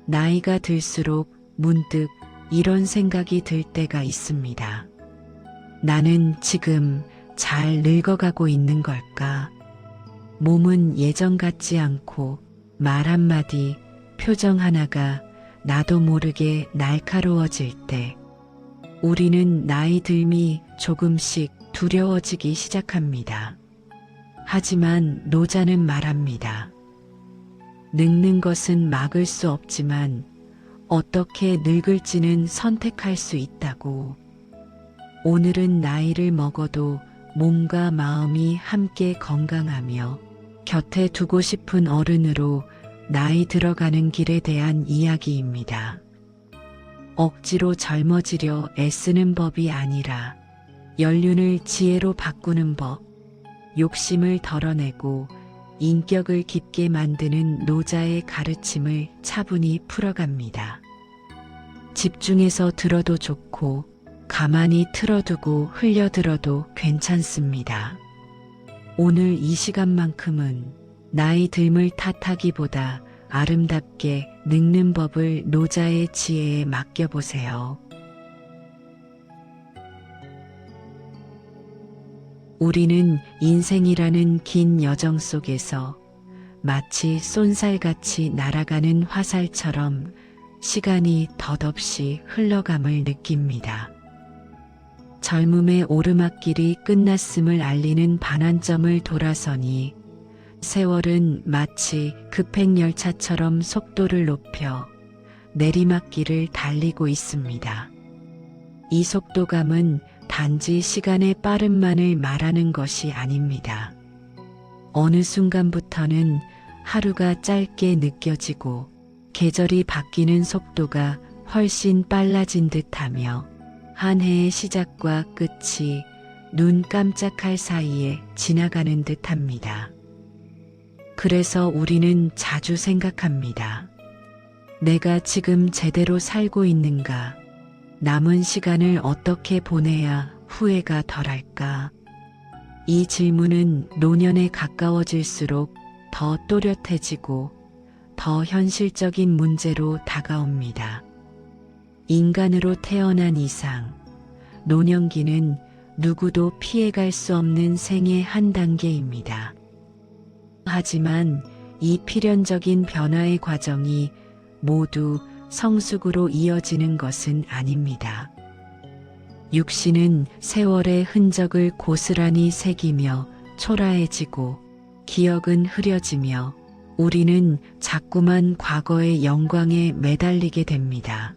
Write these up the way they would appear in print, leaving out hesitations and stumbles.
나이가 들수록 문득 이런 생각이 들 때가 있습니다. 나는 지금 잘 늙어가고 있는 걸까? 몸은 예전 같지 않고 말 한마디, 표정 하나가 나도 모르게 날카로워질 때 우리는 나이 들미 조금씩 두려워지기 시작합니다. 하지만 노자는 말합니다. 늙는 것은 막을 수 없지만 어떻게 늙을지는 선택할 수 있다고. 오늘은 나이를 먹어도 몸과 마음이 함께 건강하며 곁에 두고 싶은 어른으로 나이 들어가는 길에 대한 이야기입니다. 억지로 젊어지려 애쓰는 법이 아니라 연륜을 지혜로 바꾸는 법, 욕심을 덜어내고 인격을 깊게 만드는 노자의 가르침을 차분히 풀어갑니다. 집중해서 들어도 좋고 가만히 틀어두고 흘려들어도 괜찮습니다. 오늘 이 시간만큼은 나이 듦을 탓하기보다 아름답게 늙는 법을 노자의 지혜에 맡겨보세요. 우리는 인생이라는 긴 여정 속에서 마치 쏜살같이 날아가는 화살처럼 시간이 덧없이 흘러감을 느낍니다. 젊음의 오르막길이 끝났음을 알리는 반환점을 돌아서니 세월은 마치 급행열차처럼 속도를 높여 내리막길을 달리고 있습니다. 이 속도감은 단지 시간의 빠름만을 말하는 것이 아닙니다. 어느 순간부터는 하루가 짧게 느껴지고 계절이 바뀌는 속도가 훨씬 빨라진 듯하며 한 해의 시작과 끝이 눈 깜짝할 사이에 지나가는 듯합니다. 그래서 우리는 자주 생각합니다. 내가 지금 제대로 살고 있는가? 남은 시간을 어떻게 보내야 후회가 덜할까? 이 질문은 노년에 가까워질수록 더 또렷해지고 더 현실적인 문제로 다가옵니다. 인간으로 태어난 이상, 노년기는 누구도 피해갈 수 없는 생의 한 단계입니다. 하지만 이 필연적인 변화의 과정이 모두 성숙으로 이어지는 것은 아닙니다. 육신은 세월의 흔적을 고스란히 새기며 초라해지고 기억은 흐려지며 우리는 자꾸만 과거의 영광에 매달리게 됩니다.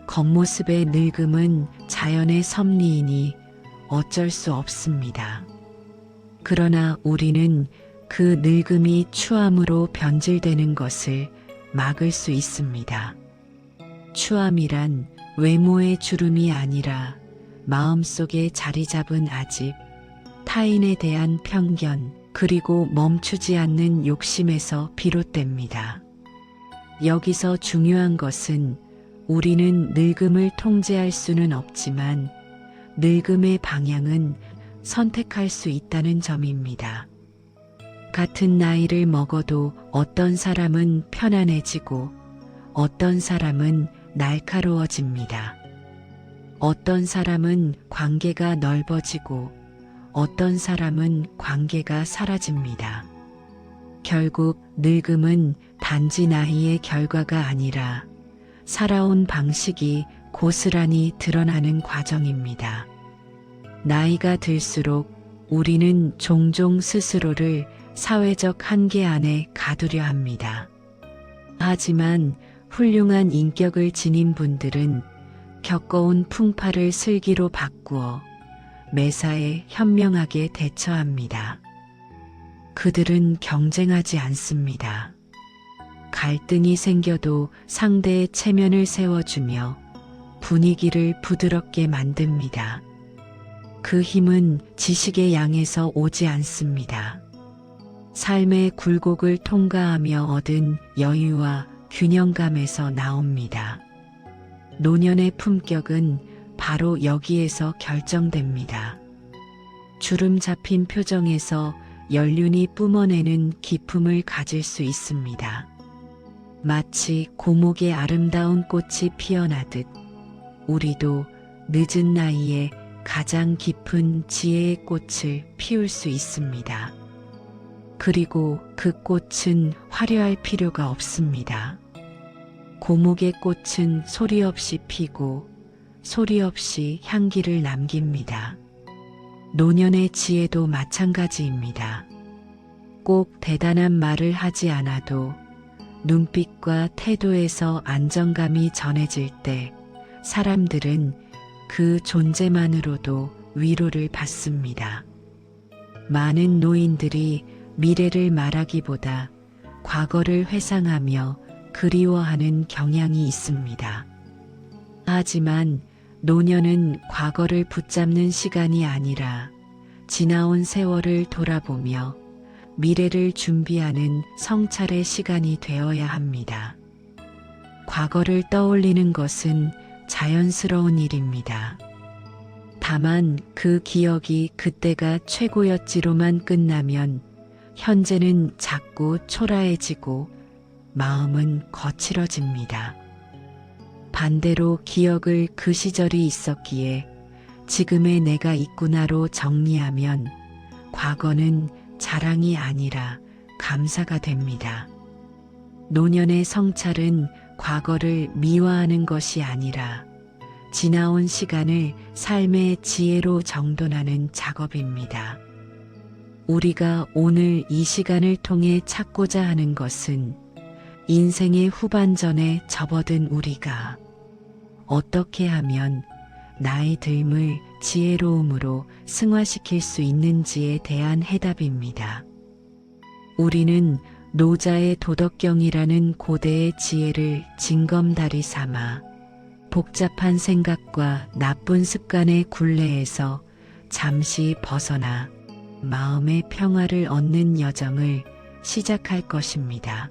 겉모습의 늙음은 자연의 섭리이니 어쩔 수 없습니다. 그러나 우리는 그 늙음이 추함으로 변질되는 것을 막을 수 있습니다. 추함이란 외모의 주름이 아니라 마음속에 자리 잡은 아집, 타인에 대한 편견, 그리고 멈추지 않는 욕심에서 비롯됩니다. 여기서 중요한 것은 우리는 늙음을 통제할 수는 없지만 늙음의 방향은 선택할 수 있다는 점입니다. 같은 나이를 먹어도 어떤 사람은 편안해지고 어떤 사람은 날카로워집니다. 어떤 사람은 관계가 넓어지고 어떤 사람은 관계가 사라집니다. 결국 늙음은 단지 나이의 결과가 아니라 살아온 방식이 고스란히 드러나는 과정입니다. 나이가 들수록 우리는 종종 스스로를 사회적 한계 안에 가두려 합니다. 하지만 훌륭한 인격을 지닌 분들은 겪어온 풍파를 슬기로 바꾸어 매사에 현명하게 대처합니다. 그들은 경쟁하지 않습니다. 갈등이 생겨도 상대의 체면을 세워주며 분위기를 부드럽게 만듭니다. 그 힘은 지식의 양에서 오지 않습니다. 삶의 굴곡을 통과하며 얻은 여유와 균형감에서 나옵니다. 노년의 품격은 바로 여기에서 결정됩니다. 주름 잡힌 표정에서 연륜이 뿜어내는 기품을 가질 수 있습니다. 마치 고목의 아름다운 꽃이 피어나듯 우리도 늦은 나이에 가장 깊은 지혜의 꽃을 피울 수 있습니다. 그리고 그 꽃은 화려할 필요가 없습니다. 고목의 꽃은 소리 없이 피고 소리 없이 향기를 남깁니다. 노년의 지혜도 마찬가지입니다. 꼭 대단한 말을 하지 않아도 눈빛과 태도에서 안정감이 전해질 때 사람들은 그 존재만으로도 위로를 받습니다. 많은 노인들이 미래를 말하기보다 과거를 회상하며 그리워하는 경향이 있습니다. 하지만 노년은 과거를 붙잡는 시간이 아니라 지나온 세월을 돌아보며 미래를 준비하는 성찰의 시간이 되어야 합니다. 과거를 떠올리는 것은 자연스러운 일입니다. 다만 그 기억이 그때가 최고였지로만 끝나면 현재는 자꾸 초라해지고 마음은 거칠어집니다. 반대로 기억을 그 시절이 있었기에 지금의 내가 있구나로 정리하면 과거는 자랑이 아니라 감사가 됩니다. 노년의 성찰은 과거를 미화하는 것이 아니라 지나온 시간을 삶의 지혜로 정돈하는 작업입니다. 우리가 오늘 이 시간을 통해 찾고자 하는 것은 인생의 후반전에 접어든 우리가 어떻게 하면 나의 듦을 지혜로움으로 승화시킬 수 있는지에 대한 해답입니다. 우리는 노자의 도덕경이라는 고대의 지혜를 징검다리 삼아 복잡한 생각과 나쁜 습관의 굴레에서 잠시 벗어나 마음의 평화를 얻는 여정을 시작할 것입니다.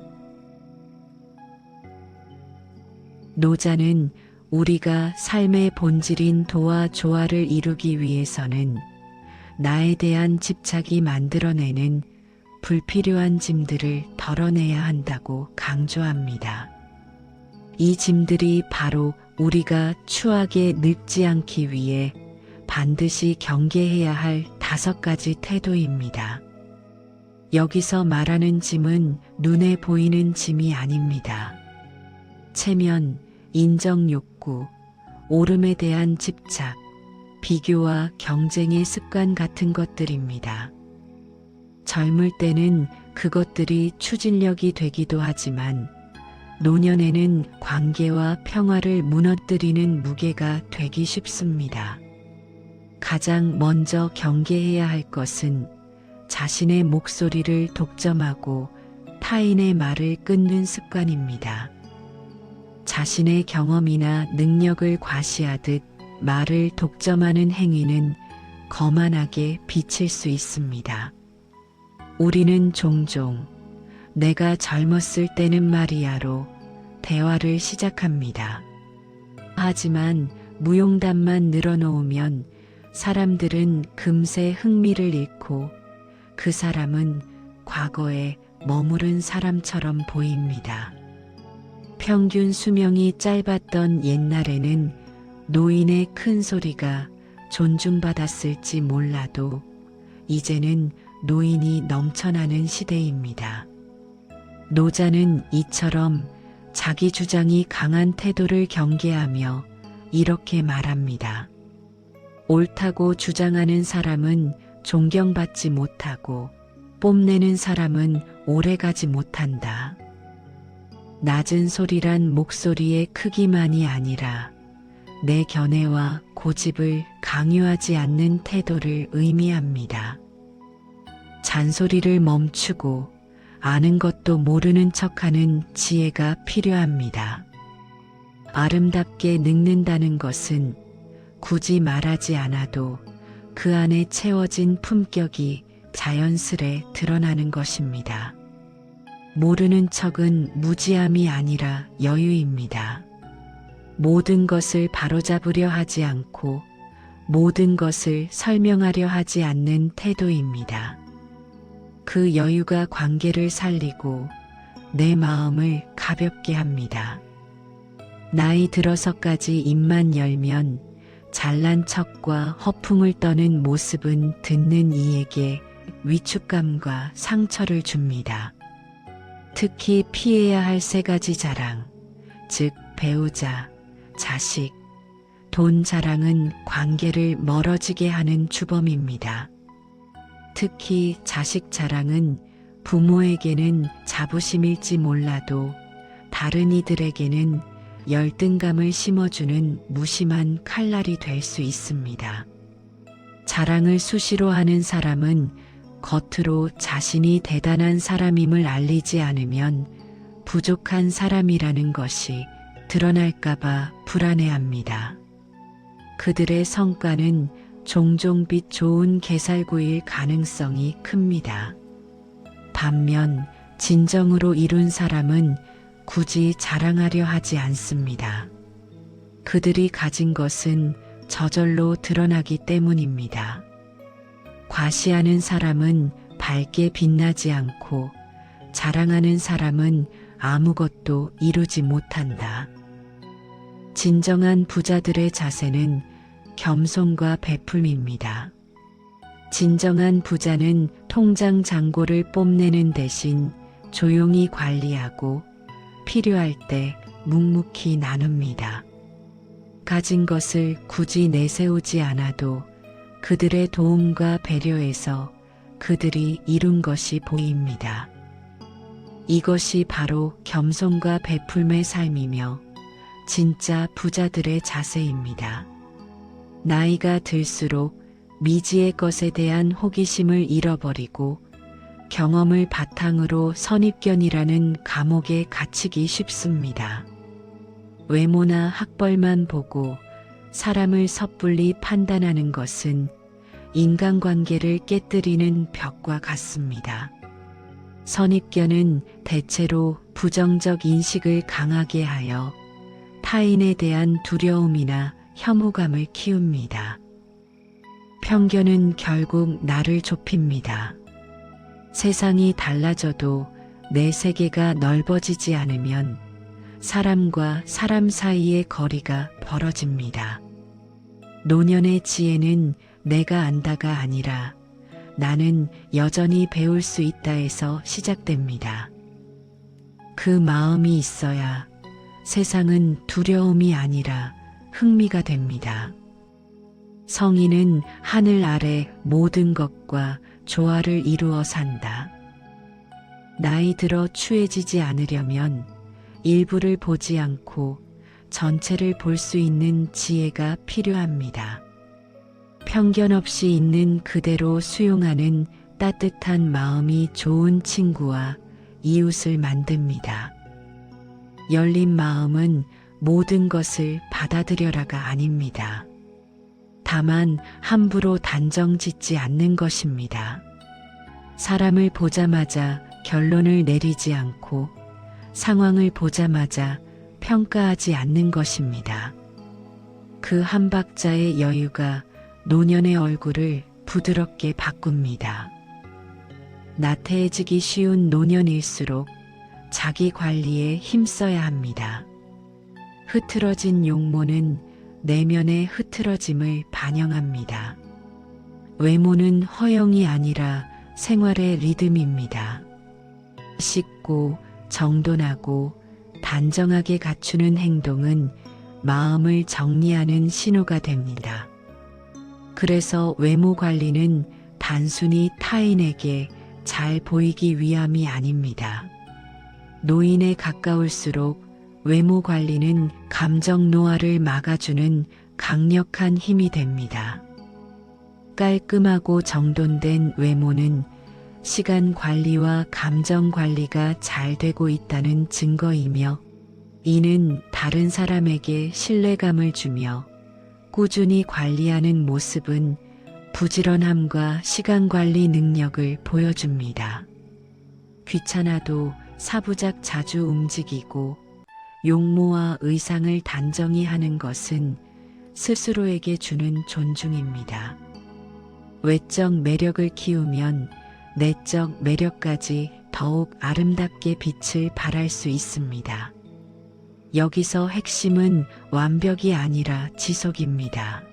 노자는 우리가 삶의 본질인 도와 조화를 이루기 위해서는 나에 대한 집착이 만들어내는 불필요한 짐들을 덜어내야 한다고 강조합니다. 이 짐들이 바로 우리가 추악에 늙지 않기 위해 반드시 경계해야 할 5가지 태도입니다. 여기서 말하는 짐은 눈에 보이는 짐이 아닙니다. 체면, 인정욕구, 오름에 대한 집착, 비교와 경쟁의 습관 같은 것들입니다. 젊을 때는 그것들이 추진력이 되기도 하지만 노년에는 관계와 평화를 무너뜨리는 무게가 되기 쉽습니다. 가장 먼저 경계해야 할 것은 자신의 목소리를 독점하고 타인의 말을 끊는 습관입니다. 자신의 경험이나 능력을 과시하듯 말을 독점하는 행위는 거만하게 비칠 수 있습니다. 우리는 종종 내가 젊었을 때는 말이야로 대화를 시작합니다. 하지만 무용담만 늘어놓으면 사람들은 금세 흥미를 잃고 그 사람은 과거에 머무른 사람처럼 보입니다. 평균 수명이 짧았던 옛날에는 노인의 큰 소리가 존중받았을지 몰라도 이제는 노인이 넘쳐나는 시대입니다. 노자는 이처럼 자기 주장이 강한 태도를 경계하며 이렇게 말합니다. 옳다고 주장하는 사람은 존경받지 못하고 뽐내는 사람은 오래가지 못한다. 낮은 소리란 목소리의 크기만이 아니라 내 견해와 고집을 강요하지 않는 태도를 의미합니다. 잔소리를 멈추고 아는 것도 모르는 척하는 지혜가 필요합니다. 아름답게 늙는다는 것은 굳이 말하지 않아도 그 안에 채워진 품격이 자연스레 드러나는 것입니다. 모르는 척은 무지함이 아니라 여유입니다. 모든 것을 바로잡으려 하지 않고 모든 것을 설명하려 하지 않는 태도입니다. 그 여유가 관계를 살리고 내 마음을 가볍게 합니다. 나이 들어서까지 입만 열면 잘난 척과 허풍을 떠는 모습은 듣는 이에게 위축감과 상처를 줍니다. 특히 피해야 할 세 가지 자랑, 즉 배우자, 자식, 돈 자랑은 관계를 멀어지게 하는 주범입니다. 특히 자식 자랑은 부모에게는 자부심일지 몰라도 다른 이들에게는 열등감을 심어주는 무심한 칼날이 될 수 있습니다. 자랑을 수시로 하는 사람은 겉으로 자신이 대단한 사람임을 알리지 않으면 부족한 사람이라는 것이 드러날까봐 불안해합니다. 그들의 성과는 종종 빛 좋은 게살구일 가능성이 큽니다. 반면 진정으로 이룬 사람은 굳이 자랑하려 하지 않습니다. 그들이 가진 것은 저절로 드러나기 때문입니다. 과시하는 사람은 밝게 빛나지 않고 자랑하는 사람은 아무것도 이루지 못한다. 진정한 부자들의 자세는 겸손과 베풀입니다. 진정한 부자는 통장 잔고를 뽐내는 대신 조용히 관리하고 필요할 때 묵묵히 나눕니다. 가진 것을 굳이 내세우지 않아도 그들의 도움과 배려에서 그들이 이룬 것이 보입니다. 이것이 바로 겸손과 베풀의 삶이며 진짜 부자들의 자세입니다. 나이가 들수록 미지의 것에 대한 호기심을 잃어버리고 경험을 바탕으로 선입견이라는 감옥에 갇히기 쉽습니다. 외모나 학벌만 보고 사람을 섣불리 판단하는 것은 인간관계를 깨뜨리는 벽과 같습니다. 선입견은 대체로 부정적 인식을 강하게 하여 타인에 대한 두려움이나 혐오감을 키웁니다. 편견은 결국 나를 좁힙니다. 세상이 달라져도 내 세계가 넓어지지 않으면 사람과 사람 사이의 거리가 벌어집니다. 노년의 지혜는 내가 안다가 아니라 나는 여전히 배울 수 있다에서 시작됩니다. 그 마음이 있어야 세상은 두려움이 아니라 흥미가 됩니다. 성인은 하늘 아래 모든 것과 조화를 이루어 산다. 나이 들어 추해지지 않으려면 일부를 보지 않고 전체를 볼 수 있는 지혜가 필요합니다. 편견 없이 있는 그대로 수용하는 따뜻한 마음이 좋은 친구와 이웃을 만듭니다. 열린 마음은 모든 것을 받아들여라가 아닙니다. 다만 함부로 단정 짓지 않는 것입니다. 사람을 보자마자 결론을 내리지 않고 상황을 보자마자 평가하지 않는 것입니다. 그 한 박자의 여유가 노년의 얼굴을 부드럽게 바꿉니다. 나태해지기 쉬운 노년일수록 자기 관리에 힘써야 합니다. 흐트러진 용모는 내면의 흐트러짐을 반영합니다. 외모는 허영이 아니라 생활의 리듬입니다. 씻고 정돈하고 단정하게 갖추는 행동은 마음을 정리하는 신호가 됩니다. 그래서 외모 관리는 단순히 타인에게 잘 보이기 위함이 아닙니다. 노인에 가까울수록 외모 관리는 감정 노화를 막아주는 강력한 힘이 됩니다. 깔끔하고 정돈된 외모는 시간 관리와 감정 관리가 잘 되고 있다는 증거이며 이는 다른 사람에게 신뢰감을 주며 꾸준히 관리하는 모습은 부지런함과 시간 관리 능력을 보여줍니다. 귀찮아도 사부작 자주 움직이고 용모와 의상을 단정히 하는 것은 스스로에게 주는 존중입니다. 외적 매력을 키우면 내적 매력까지 더욱 아름답게 빛을 발할 수 있습니다. 여기서 핵심은 완벽이 아니라 지속입니다.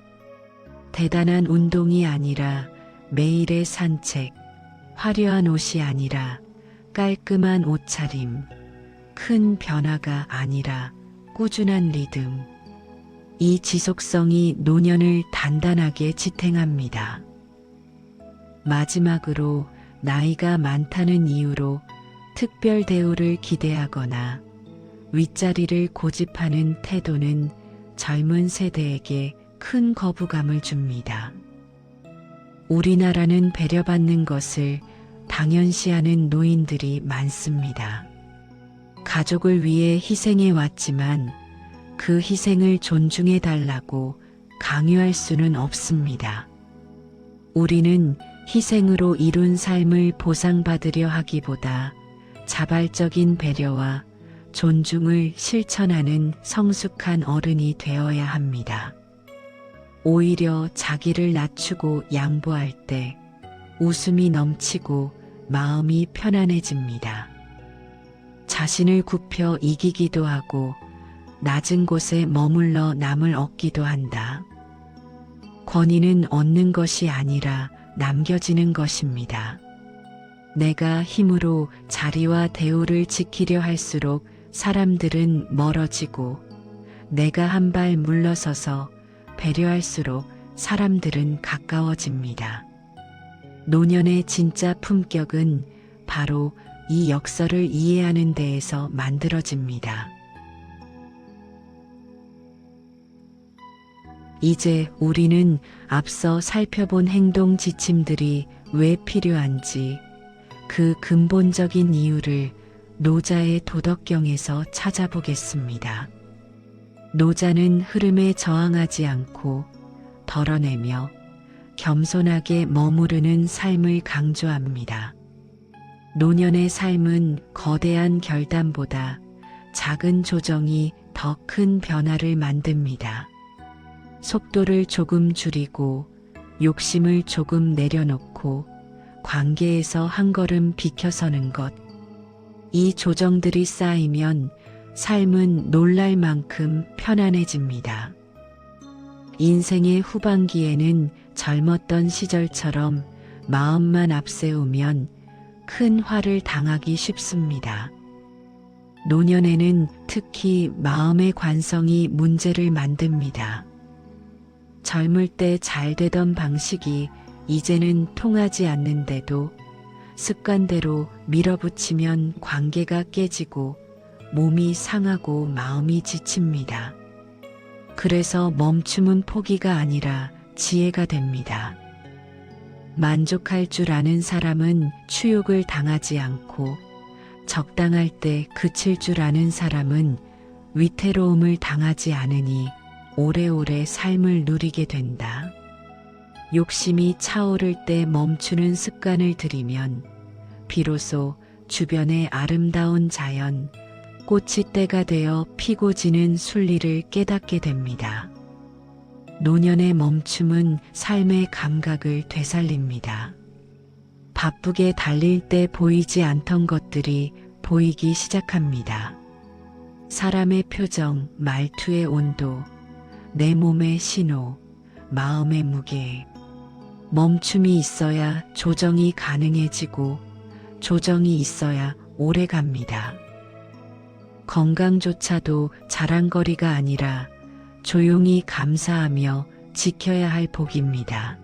대단한 운동이 아니라 매일의 산책, 화려한 옷이 아니라 깔끔한 옷차림, 큰 변화가 아니라 꾸준한 리듬. 이 지속성이 노년을 단단하게 지탱합니다. 마지막으로 나이가 많다는 이유로 특별 대우를 기대하거나 윗자리를 고집하는 태도는 젊은 세대에게 큰 거부감을 줍니다. 우리나라는 배려받는 것을 당연시하는 노인들이 많습니다. 가족을 위해 희생해 왔지만 그 희생을 존중해 달라고 강요할 수는 없습니다. 우리는 희생으로 이룬 삶을 보상받으려 하기보다 자발적인 배려와 존중을 실천하는 성숙한 어른이 되어야 합니다. 오히려 자기를 낮추고 양보할 때 웃음이 넘치고 마음이 편안해집니다. 자신을 굽혀 이기기도 하고 낮은 곳에 머물러 남을 얻기도 한다. 권위는 얻는 것이 아니라 남겨지는 것입니다. 내가 힘으로 자리와 대우를 지키려 할수록 사람들은 멀어지고 내가 한 발 물러서서 배려할수록 사람들은 가까워집니다. 노년의 진짜 품격은 바로 이 역설을 이해하는 데에서 만들어집니다. 이제 우리는 앞서 살펴본 행동 지침들이 왜 필요한지 그 근본적인 이유를 노자의 도덕경에서 찾아보겠습니다. 노자는 흐름에 저항하지 않고 덜어내며 겸손하게 머무르는 삶을 강조합니다. 노년의 삶은 거대한 결단보다 작은 조정이 더 큰 변화를 만듭니다. 속도를 조금 줄이고 욕심을 조금 내려놓고 관계에서 한 걸음 비켜서는 것. 이 조정들이 쌓이면 삶은 놀랄 만큼 편안해집니다. 인생의 후반기에는 젊었던 시절처럼 마음만 앞세우면 큰 화를 당하기 쉽습니다. 노년에는 특히 마음의 관성이 문제를 만듭니다. 젊을 때 잘 되던 방식이 이제는 통하지 않는데도 습관대로 밀어붙이면 관계가 깨지고 몸이 상하고 마음이 지칩니다. 그래서 멈춤은 포기가 아니라 지혜가 됩니다. 만족할 줄 아는 사람은 추욕을 당하지 않고 적당할 때 그칠 줄 아는 사람은 위태로움을 당하지 않으니 오래오래 삶을 누리게 된다. 욕심이 차오를 때 멈추는 습관을 들이면 비로소 주변의 아름다운 자연, 꽃이 때가 되어 피고 지는 순리를 깨닫게 됩니다. 노년의 멈춤은 삶의 감각을 되살립니다. 바쁘게 달릴 때 보이지 않던 것들이 보이기 시작합니다. 사람의 표정, 말투의 온도, 내 몸의 신호, 마음의 무게. 멈춤이 있어야 조정이 가능해지고 조정이 있어야 오래 갑니다. 건강조차도 자랑거리가 아니라 조용히 감사하며 지켜야 할 복입니다.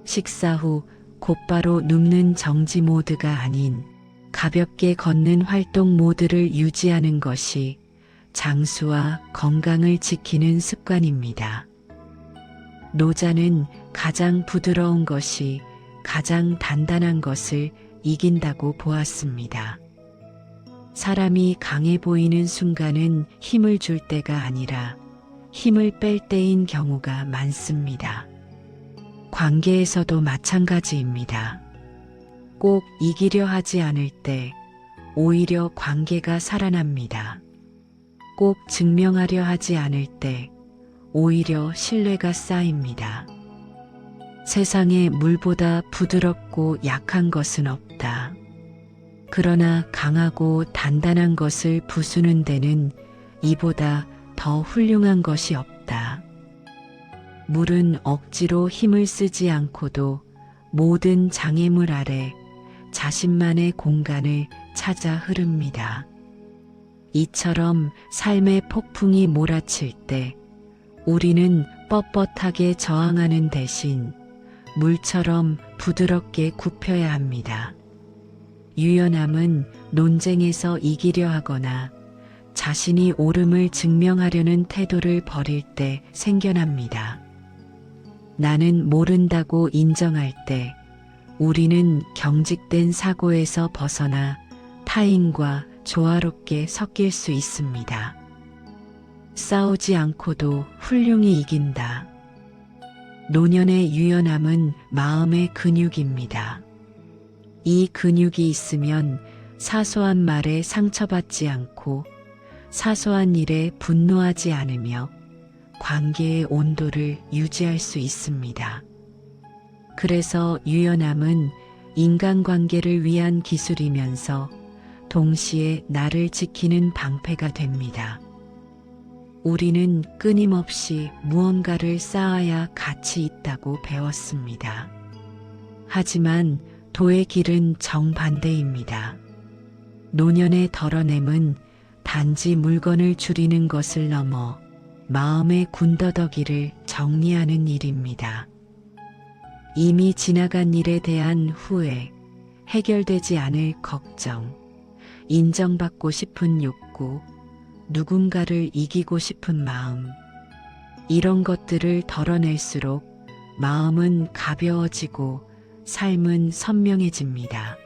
식사 후 곧바로 눕는 정지 모드가 아닌 가볍게 걷는 활동 모드를 유지하는 것이 장수와 건강을 지키는 습관입니다. 노자는 가장 부드러운 것이 가장 단단한 것을 이긴다고 보았습니다. 사람이 강해 보이는 순간은 힘을 줄 때가 아니라 힘을 뺄 때인 경우가 많습니다. 관계에서도 마찬가지입니다. 꼭 이기려 하지 않을 때 오히려 관계가 살아납니다. 꼭 증명하려 하지 않을 때 오히려 신뢰가 쌓입니다. 세상에 물보다 부드럽고 약한 것은 없다. 그러나 강하고 단단한 것을 부수는 데는 이보다 더 훌륭한 것이 없다. 물은 억지로 힘을 쓰지 않고도 모든 장애물 아래 자신만의 공간을 찾아 흐릅니다. 이처럼 삶의 폭풍이 몰아칠 때 우리는 뻣뻣하게 저항하는 대신 물처럼 부드럽게 굽혀야 합니다. 유연함은 논쟁에서 이기려 하거나 자신이 옳음을 증명하려는 태도를 버릴 때 생겨납니다. 나는 모른다고 인정할 때 우리는 경직된 사고에서 벗어나 타인과 조화롭게 섞일 수 있습니다. 싸우지 않고도 훌륭히 이긴다. 노년의 유연함은 마음의 근육입니다. 이 근육이 있으면 사소한 말에 상처받지 않고 사소한 일에 분노하지 않으며 관계의 온도를 유지할 수 있습니다. 그래서 유연함은 인간관계를 위한 기술이면서 동시에 나를 지키는 방패가 됩니다. 우리는 끊임없이 무언가를 쌓아야 가치 있다고 배웠습니다. 하지만 도의 길은 정반대입니다. 노년의 덜어냄은 단지 물건을 줄이는 것을 넘어 마음의 군더더기를 정리하는 일입니다. 이미 지나간 일에 대한 후회, 해결되지 않을 걱정, 인정받고 싶은 욕구, 누군가를 이기고 싶은 마음, 이런 것들을 덜어낼수록 마음은 가벼워지고 삶은 선명해집니다.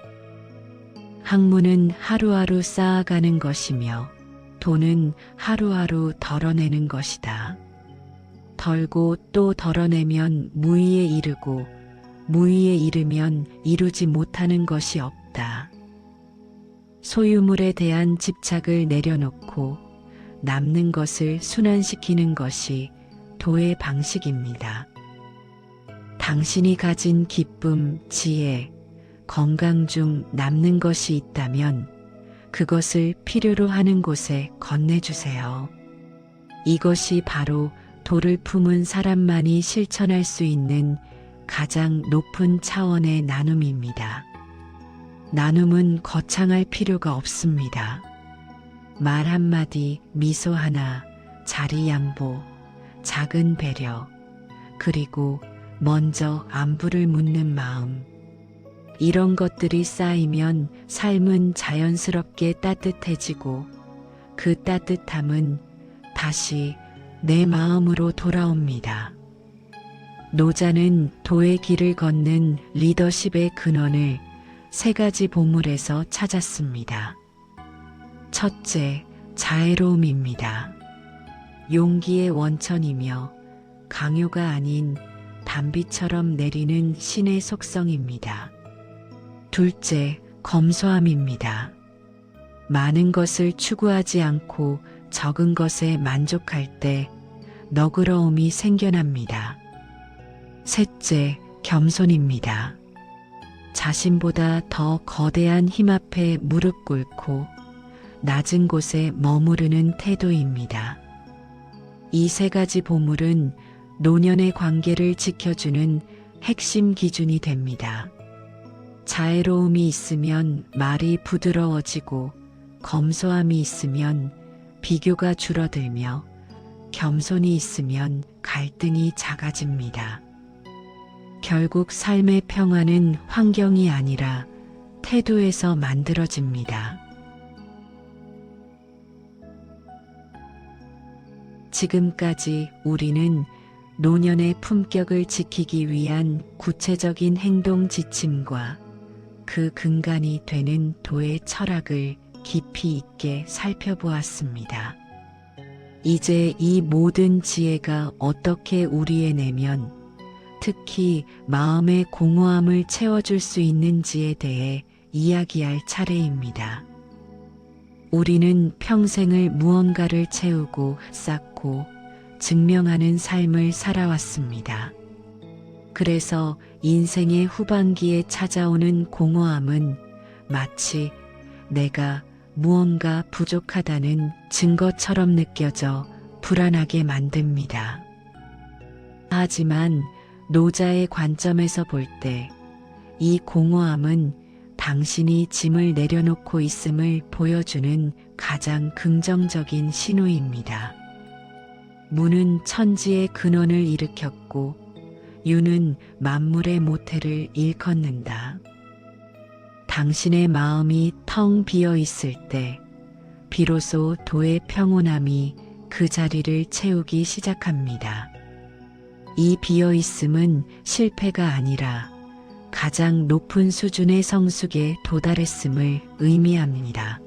학문은 하루하루 쌓아가는 것이며 도는 하루하루 덜어내는 것이다. 덜고 또 덜어내면 무의에 이르고 무의에 이르면 이루지 못하는 것이 없다. 소유물에 대한 집착을 내려놓고 남는 것을 순환시키는 것이 도의 방식입니다. 당신이 가진 기쁨, 지혜, 건강 중 남는 것이 있다면 그것을 필요로 하는 곳에 건네주세요. 이것이 바로 도를 품은 사람만이 실천할 수 있는 가장 높은 차원의 나눔입니다. 나눔은 거창할 필요가 없습니다. 말 한마디, 미소 하나, 자리 양보, 작은 배려, 그리고 먼저 안부를 묻는 마음. 이런 것들이 쌓이면 삶은 자연스럽게 따뜻해지고 그 따뜻함은 다시 내 마음으로 돌아옵니다. 노자는 도의 길을 걷는 리더십의 근원을 세 가지 보물에서 찾았습니다. 첫째, 자애로움입니다. 용기의 원천이며 강요가 아닌 단비처럼 내리는 신의 속성입니다. 둘째, 검소함입니다. 많은 것을 추구하지 않고 적은 것에 만족할 때 너그러움이 생겨납니다. 셋째, 겸손입니다. 자신보다 더 거대한 힘 앞에 무릎 꿇고 낮은 곳에 머무르는 태도입니다. 이 세 가지 보물은 노년의 관계를 지켜주는 핵심 기준이 됩니다. 자애로움이 있으면 말이 부드러워지고 검소함이 있으면 비교가 줄어들며 겸손이 있으면 갈등이 작아집니다. 결국 삶의 평화는 환경이 아니라 태도에서 만들어집니다. 지금까지 우리는 노년의 품격을 지키기 위한 구체적인 행동 지침과 그 근간이 되는 도의 철학을 깊이 있게 살펴보았습니다. 이제 이 모든 지혜가 어떻게 우리의 내면, 특히 마음의 공허함을 채워줄 수 있는지에 대해 이야기할 차례입니다. 우리는 평생을 무언가를 채우고 쌓고 증명하는 삶을 살아왔습니다. 그래서 인생의 후반기에 찾아오는 공허함은 마치 내가 무언가 부족하다는 증거처럼 느껴져 불안하게 만듭니다. 하지만 노자의 관점에서 볼 때 이 공허함은 당신이 짐을 내려놓고 있음을 보여주는 가장 긍정적인 신호입니다. 무는 천지의 근원을 일으켰고 유는 만물의 모태를 일컫는다. 당신의 마음이 텅 비어 있을 때 비로소 도의 평온함이 그 자리를 채우기 시작합니다. 이 비어 있음은 실패가 아니라 가장 높은 수준의 성숙에 도달했음을 의미합니다.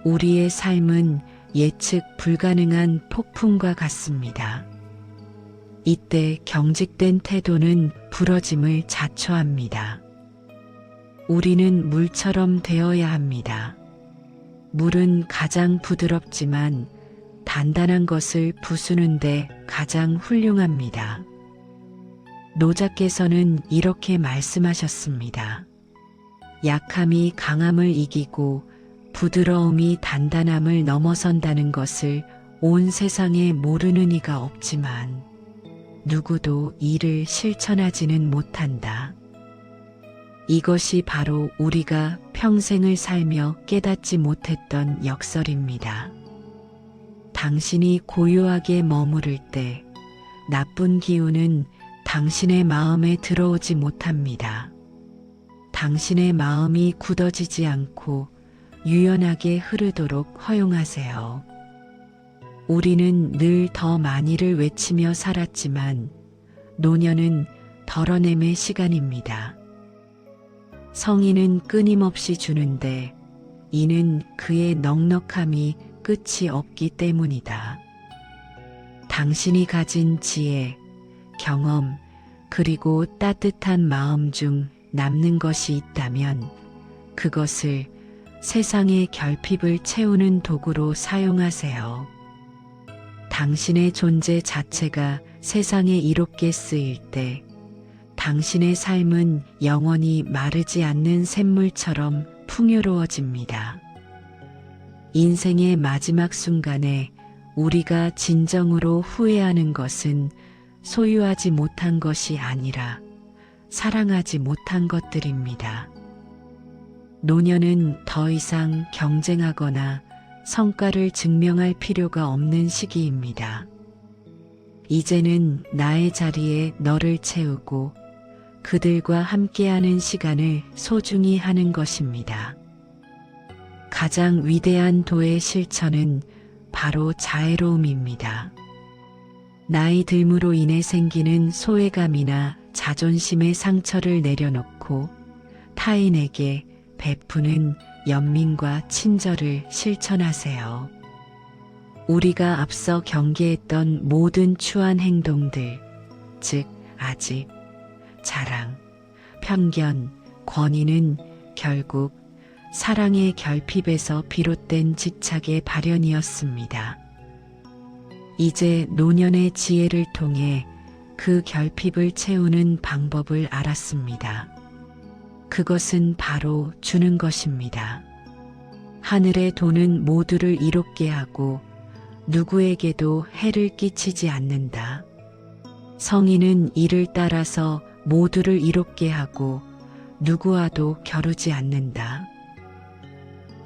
우리의 삶은 예측 불가능한 폭풍과 같습니다. 이때 경직된 태도는 부러짐을 자초합니다. 우리는 물처럼 되어야 합니다. 물은 가장 부드럽지만 단단한 것을 부수는데 가장 훌륭합니다. 노자께서는 이렇게 말씀하셨습니다. 약함이 강함을 이기고 부드러움이 단단함을 넘어선다는 것을 온 세상에 모르는 이가 없지만 누구도 이를 실천하지는 못한다. 이것이 바로 우리가 평생을 살며 깨닫지 못했던 역설입니다. 당신이 고요하게 머무를 때 나쁜 기운은 당신의 마음에 들어오지 못합니다. 당신의 마음이 굳어지지 않고 유연하게 흐르도록 허용하세요. 우리는 늘 더 많이를 외치며 살았지만 노년은 덜어냄의 시간입니다. 성인은 끊임없이 주는데 이는 그의 넉넉함이 끝이 없기 때문이다. 당신이 가진 지혜, 경험, 그리고 따뜻한 마음 중 남는 것이 있다면 그것을 세상의 결핍을 채우는 도구로 사용하세요. 당신의 존재 자체가 세상에 이롭게 쓰일 때 당신의 삶은 영원히 마르지 않는 샘물처럼 풍요로워집니다. 인생의 마지막 순간에 우리가 진정으로 후회하는 것은 소유하지 못한 것이 아니라 사랑하지 못한 것들입니다. 노년은 더 이상 경쟁하거나 성과를 증명할 필요가 없는 시기입니다. 이제는 나의 자리에 너를 채우고 그들과 함께하는 시간을 소중히 하는 것입니다. 가장 위대한 도의 실천은 바로 자애로움입니다. 나이 듦으로 인해 생기는 소외감이나 자존심의 상처를 내려놓고 타인에게 베푸는 연민과 친절을 실천하세요. 우리가 앞서 경계했던 모든 추한 행동들, 즉 아집, 자랑, 편견, 권위는 결국 사랑의 결핍에서 비롯된 집착의 발현이었습니다. 이제 노년의 지혜를 통해 그 결핍을 채우는 방법을 알았습니다. 그것은 바로 주는 것입니다. 하늘의 도는 모두를 이롭게 하고 누구에게도 해를 끼치지 않는다. 성인은 이를 따라서 모두를 이롭게 하고 누구와도 겨루지 않는다.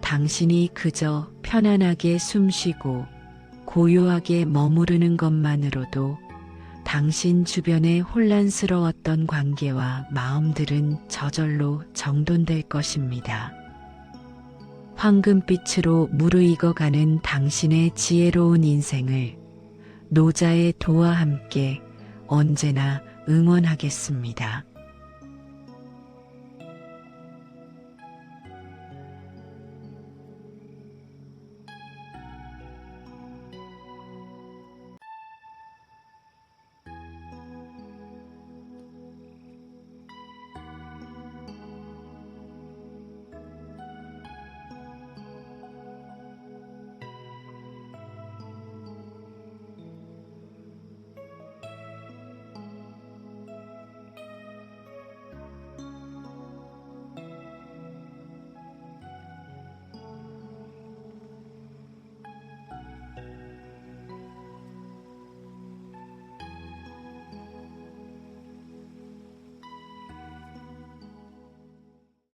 당신이 그저 편안하게 숨쉬고 고요하게 머무르는 것만으로도 당신 주변에 혼란스러웠던 관계와 마음들은 저절로 정돈될 것입니다. 황금빛으로 무르익어가는 당신의 지혜로운 인생을 노자의 도와 함께 언제나 응원하겠습니다.